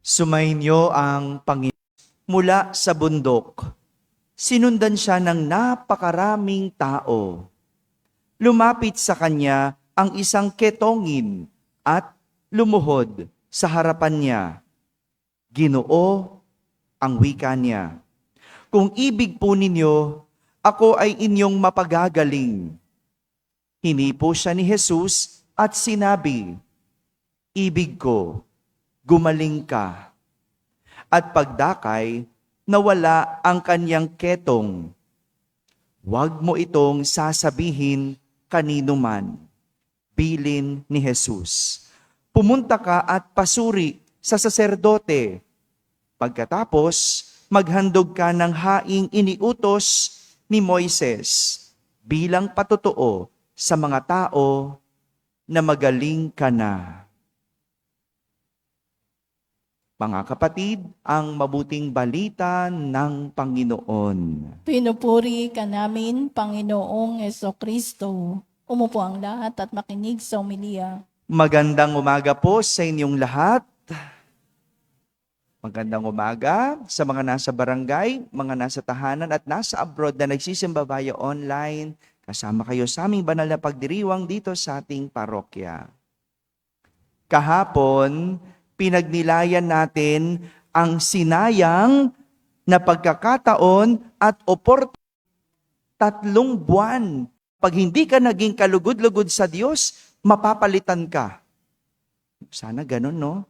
Sumainyo ang Panginoon mula sa bundok. Sinundan siya ng napakaraming tao. Lumapit sa kanya ang isang ketongin at lumuhod sa harapan niya. Ginoo ang wika niya. Kung ibig po ninyo, ako ay inyong mapagagaling. Hinipo siya ni Jesus at sinabi, ibig ko, gumaling ka. At pagdakay, nawala ang kanyang ketong. Huwag mo itong sasabihin kanino man. Bilin ni Jesus. Pumunta ka at pasuri sa saserdote. Pagkatapos, maghandog ka ng haing iniutos ni Moises bilang patotoo sa mga tao na magaling ka na. Mga kapatid, ang mabuting balita ng Panginoon. Pinupuri ka namin, Panginoong Jesucristo. Umupo ang lahat at makinig sa homilya. Magandang umaga po sa inyong lahat. Magandang umaga sa mga nasa barangay, mga nasa tahanan at nasa abroad na nagsisimba via online. Kasama kayo sa aming banal na pagdiriwang dito sa ating parokya. Kahapon, pinagnilayan natin ang sinayang na pagkakataon at oportunidad. 3 buwan. Pag hindi ka naging kalugod-lugod sa Diyos, mapapalitan ka. Sana ganun, no?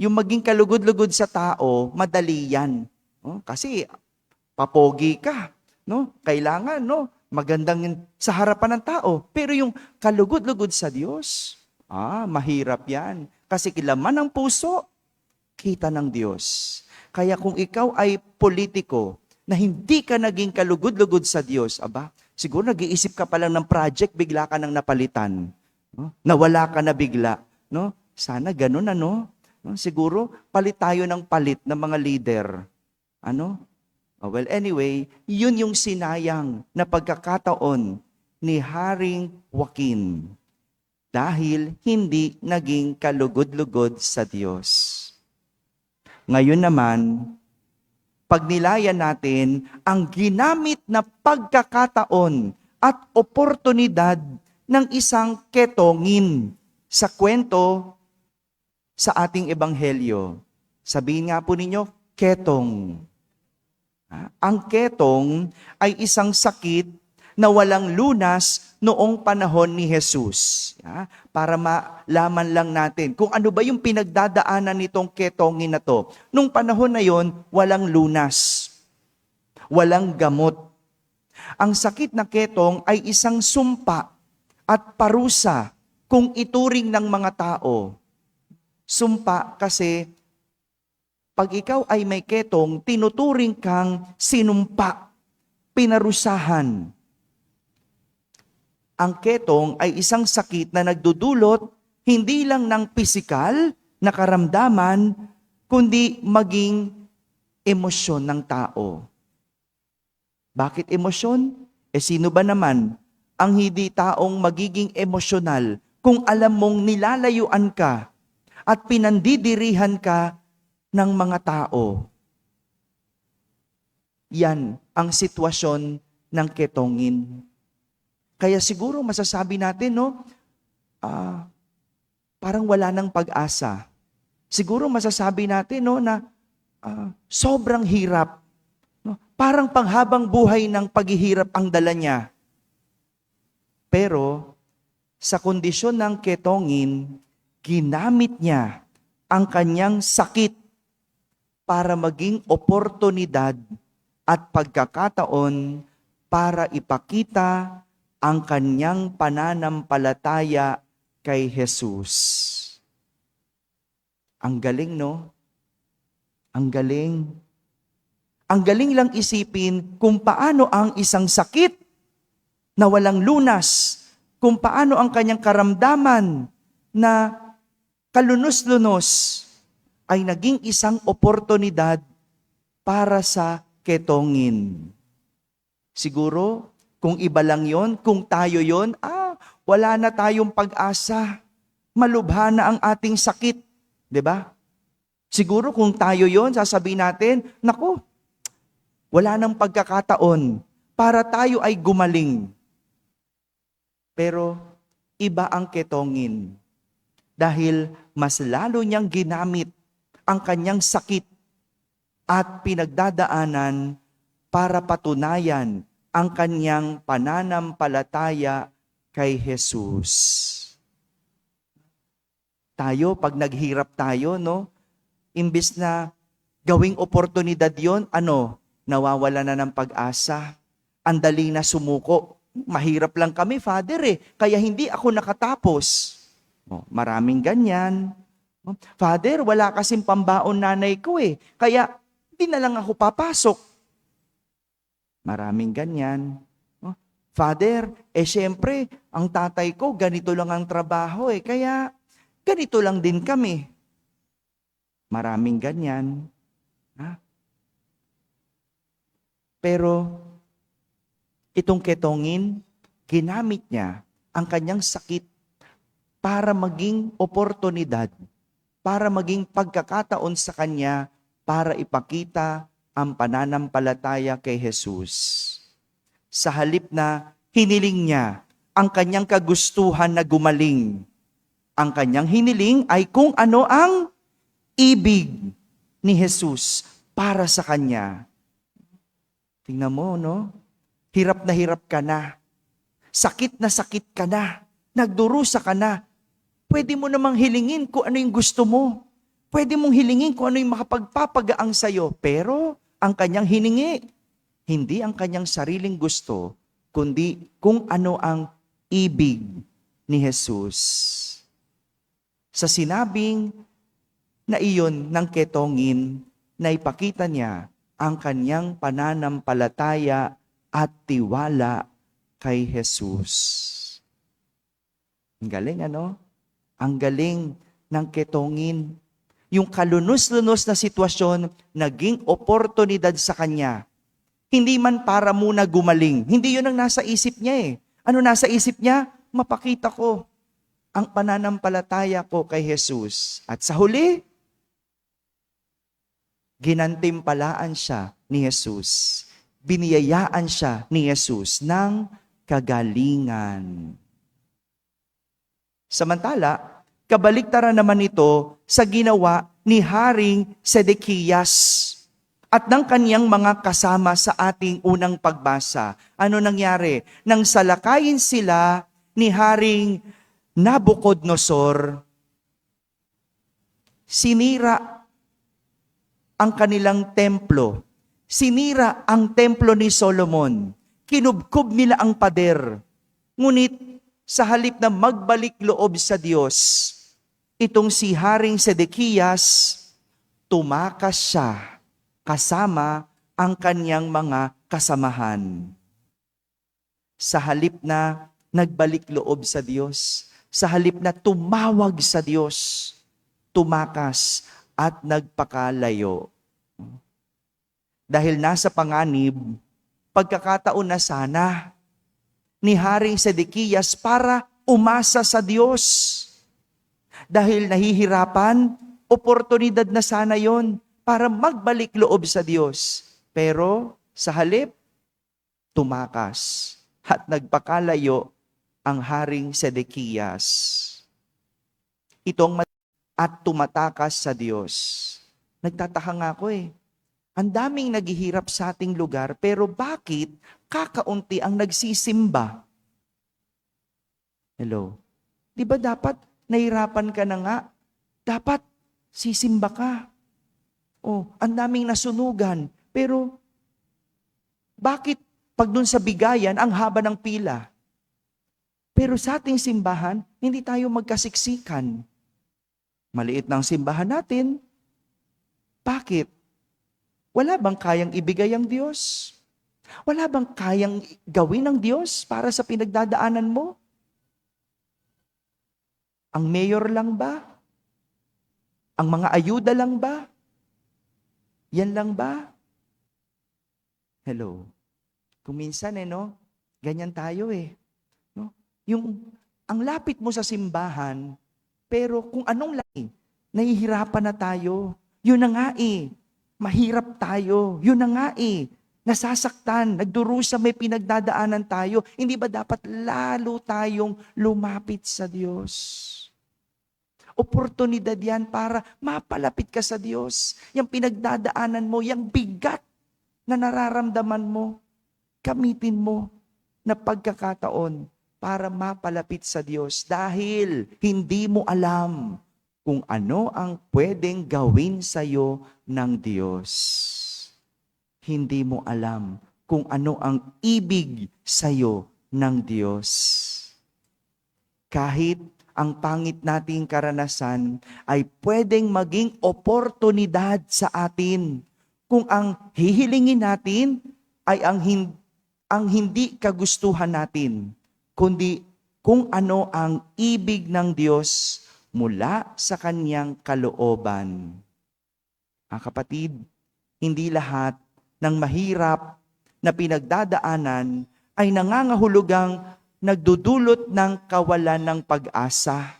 Yung maging kalugod-lugod sa tao, madali yan. No? Kasi papogi ka. No? Kailangan, no? Magandang sa harapan ng tao. Pero yung kalugod-lugod sa Diyos, mahirap yan. Kasi kilaman ng puso, kita ng Diyos. Kaya kung ikaw ay politiko na hindi ka naging kalugod-lugod sa Diyos, siguro nag-iisip ka pa lang ng project, bigla ka nang napalitan. No? Nawala ka na bigla. No? Sana ganun, no? Siguro, palit tayo ng palit ng mga leader. Well, anyway, yun yung sinayang na pagkakataon ni Haring Joaquin. Dahil hindi naging kalugod-lugod sa Diyos. Ngayon naman, pagnilayan natin ang ginamit na pagkakataon at oportunidad ng isang ketongin sa kwento sa ating ebanghelyo. Sabihin nga po ninyo, ketong. Ang ketong ay isang sakit na walang lunas noong panahon ni Jesus. Para malaman lang natin kung ano ba yung pinagdadaanan nitong ketongin na to. Nung panahon na yon, walang lunas. Walang gamot. Ang sakit na ketong ay isang sumpa at parusa kung ituring ng mga tao. Sumpa kasi pag ikaw ay may ketong, tinuturing kang sinumpa, pinarusahan. Ang ketong ay isang sakit na nagdudulot hindi lang ng pisikal na karamdaman, kundi maging emosyon ng tao. Bakit emosyon? Sino ba naman ang hindi taong magiging emosyonal kung alam mong nilalayuan ka at pinandidirihan ka ng mga tao? Yan ang sitwasyon ng ketongin. Kaya siguro masasabi natin, parang wala nang pag-asa. Siguro masasabi natin, na sobrang hirap. Parang panghabang buhay ng paghihirap ang dala niya. Pero sa kondisyon ng ketongin, ginamit niya ang kanyang sakit para maging oportunidad at pagkakataon para ipakita ang kanyang pananampalataya kay Jesus. Ang galing, no? Ang galing. Ang galing lang isipin kung paano ang isang sakit na walang lunas, kung paano ang kanyang karamdaman na kalunos-lunos ay naging isang oportunidad para sa ketongin. Siguro, kung iba lang yon, kung tayo yon, wala na tayong pag-asa. Malubha na ang ating sakit. 'Di ba? Siguro kung tayo yon, sasabihin natin, naku, wala nang pagkakataon para tayo ay gumaling. Pero iba ang ketongin dahil mas lalo niyang ginamit ang kanyang sakit at pinagdadaanan para patunayan ang kanyang pananampalataya kay Jesus. Tayo, pag naghirap tayo, no? Imbis na gawing oportunidad yon, nawawala na ng pag-asa. Ang dali na sumuko. Mahirap lang kami, Father kaya hindi ako nakatapos. Maraming ganyan. Father, wala kasing pambaon nanay ko kaya hindi na lang ako papasok. Maraming ganyan. Father, syempre, ang tatay ko, ganito lang ang trabaho kaya ganito lang din kami. Maraming ganyan. Pero, itong ketongin, ginamit niya ang kanyang sakit para maging oportunidad, para maging pagkakataon sa kanya para ipakita ang pananampalataya kay Jesus. Sa halip na hiniling niya ang kanyang kagustuhan na gumaling, ang kanyang hiniling ay kung ano ang ibig ni Jesus para sa kanya. Tingnan mo, no? Hirap na hirap ka na. Sakit ka na. Nagdurusa ka na. Pwede mo namang hilingin kung ano yung gusto mo. Pwede mong hilingin kung ano yung makapagpapagaang sa'yo. Pero ang kanyang hiningi, hindi ang kanyang sariling gusto, kundi kung ano ang ibig ni Jesus. Sa sinabing na iyon ng ketongin, na ipakita niya ang kanyang pananampalataya at tiwala kay Jesus. Ang galing, Ang galing ng ketongin. Yung kalunos-lunos na sitwasyon, naging oportunidad sa kanya. Hindi man para muna gumaling. Hindi yun ang nasa isip niya Ano nasa isip niya? Mapakita ko ang pananampalataya ko kay Jesus. At sa huli, ginantimpalaan siya ni Jesus. Biniyayaan siya ni Jesus ng kagalingan. Samantala, kabaliktaran naman ito sa ginawa ni Haring Sedekias at ng kaniyang mga kasama sa ating unang pagbasa. Ano nangyari? Nang salakayin sila ni Haring Nabucodonosor, sinira ang kanilang templo. Sinira ang templo ni Solomon. Kinubkob nila ang pader. Ngunit sa halip na magbalik loob sa Diyos, itong si Haring Sedekias, tumakas siya kasama ang kanyang mga kasamahan. Sa halip na nagbalik loob sa Diyos, sa halip na tumawag sa Diyos, tumakas at nagpakalayo. Dahil nasa panganib, pagkakataon na sana ni Haring Sedekias para umasa sa Diyos. Dahil nahihirapan, oportunidad na sana yon para magbalik loob sa Diyos. Pero sa halip, tumakas at nagpakalayo ang Haring Sedekias. Itong at tumatakas sa Diyos. Nagtataka nga ako Ang daming naghihirap sa ating lugar, pero bakit kakaunti ang nagsisimba? Hello? Di ba dapat nahirapan ka na nga? Dapat sisimba ka. Ang daming nasunugan. Pero bakit pag dun sa bigayan, ang haba ng pila? Pero sa ating simbahan, hindi tayo magkasiksikan. Maliit na ang simbahan natin. Bakit? Wala bang kayang ibigay ang Diyos? Wala bang kayang gawin ng Diyos para sa pinagdadaanan mo? Ang mayor lang ba? Ang mga ayuda lang ba? Yan lang ba? Hello? Kung minsan ganyan tayo No? Ang lapit mo sa simbahan, pero kung anong laing, nahihirapan na tayo. Yun na nga eh. Mahirap tayo. Yun na nga eh. Nasasaktan, nagdurusa, may pinagdadaanan tayo. Hindi ba dapat lalo tayong lumapit sa Diyos? Oportunidad yan para mapalapit ka sa Diyos. Yung pinagdadaanan mo, yung bigat na nararamdaman mo, gamitin mo na pagkakataon para mapalapit sa Diyos dahil hindi mo alam kung ano ang pwedeng gawin sa iyo ng Diyos. Hindi mo alam kung ano ang ibig sa iyo ng Diyos. Kahit ang pangit nating karanasan ay pwedeng maging oportunidad sa atin kung ang hihilingin natin ay ang hindi kagustuhan natin, kundi kung ano ang ibig ng Diyos mula sa kanyang kalooban. Mga kapatid, hindi lahat ng mahirap na pinagdadaanan ay nangangahulugang nagdudulot ng kawalan ng pag-asa.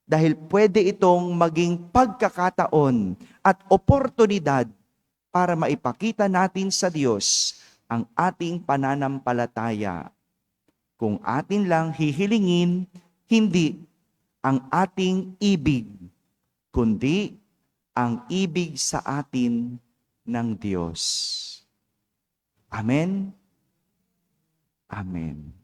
Dahil pwede itong maging pagkakataon at oportunidad para maipakita natin sa Diyos ang ating pananampalataya. Kung atin lang hihilingin, hindi ang ating ibig, kundi ang ibig sa atin ng Diyos. Amen? Amen.